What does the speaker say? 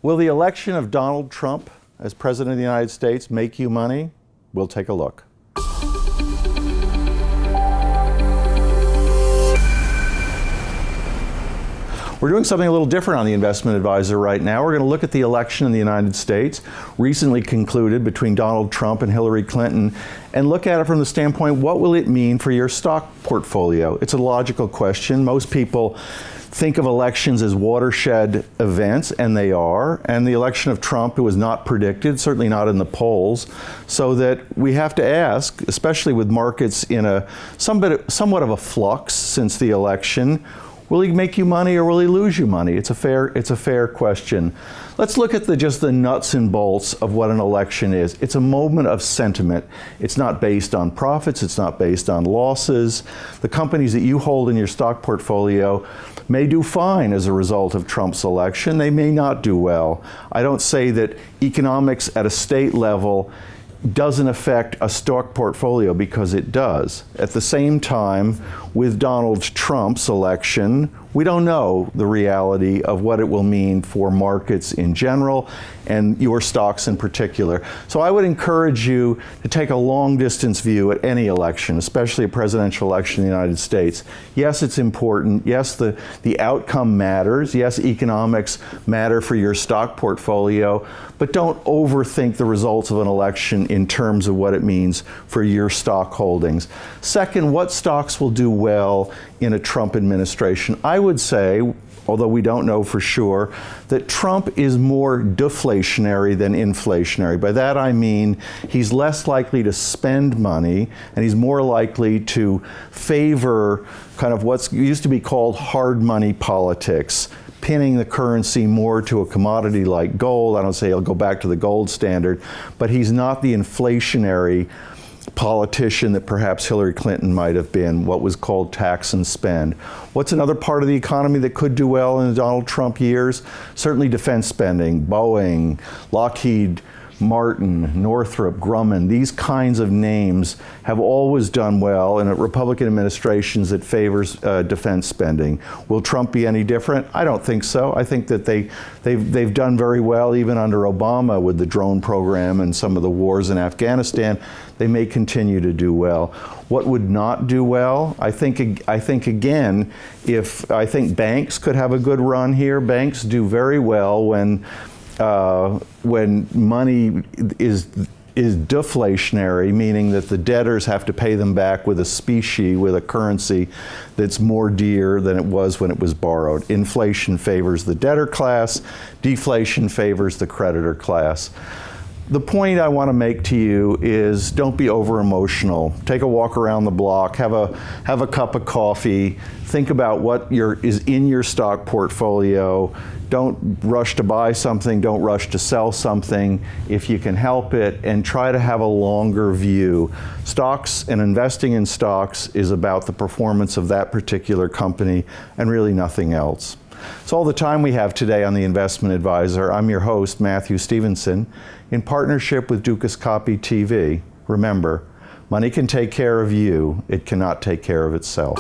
Will the election of Donald Trump as President of the United States make you money? We'll take a look. We're doing something a little different on the Investment Advisor right now. We're going to look at the election in the United States, recently concluded between Donald Trump and Hillary Clinton, and look at it from the standpoint, what will it mean for your stock portfolio? It's a logical question. Most people think of elections as watershed events, and they are. And the election of Trump, it was not predicted, certainly not in the polls, so that we have to ask, especially with markets in a somewhat of a flux since the election, will he make you money or will he lose you money? It's a fair question. Let's look at just the nuts and bolts of what an election is. It's a moment of sentiment. It's not based on profits. It's not based on losses. The companies that you hold in your stock portfolio may do fine as a result of Trump's election. They may not do well. I don't say that economics at a state level doesn't affect a stock portfolio, because it does. At the same time, with Donald Trump's election, we don't know the reality of what it will mean for markets in general and your stocks in particular. So I would encourage you to take a long distance view at any election, especially a presidential election in the United States. Yes, it's important. Yes, the outcome matters. Yes, economics matter for your stock portfolio, but don't overthink the results of an election in terms of what it means for your stock holdings. Second, what stocks will do well in a Trump administration? I would say, although we don't know for sure, that Trump is more deflationary than inflationary. By that I mean he's less likely to spend money, and he's more likely to favor kind of what's used to be called hard money politics, pinning the currency more to a commodity like gold. I don't say he'll go back to the gold standard, but he's not the inflationary politician that perhaps Hillary Clinton might have been, what was called tax and spend. What's another part of the economy that could do well in the Donald Trump years? Certainly defense spending. Boeing, Lockheed Martin, Northrop Grumman, these kinds of names have always done well in Republican administrations that favors defense spending. Will Trump be any different? I don't think so. I think that they've done very well even under Obama with the drone program and some of the wars in Afghanistan. They may continue to do well. What would not do well? I think again, I think banks could have a good run here. Banks do very well when money is deflationary, meaning that the debtors have to pay them back with a specie, with a currency that's more dear than it was when it was borrowed. Inflation favors the debtor class, deflation favors the creditor class. The point I want to make to you is, don't be over emotional. Take a walk around the block, have a cup of coffee, think about what is in your stock portfolio. Don't rush to buy something, don't rush to sell something if you can help it, and try to have a longer view. Stocks and investing in stocks is about the performance of that particular company and really nothing else. It's all the time we have today on the Investment Advisor. I'm your host, Matthew Stevenson, in partnership with Dukascopy TV. Remember, money can take care of you, it cannot take care of itself.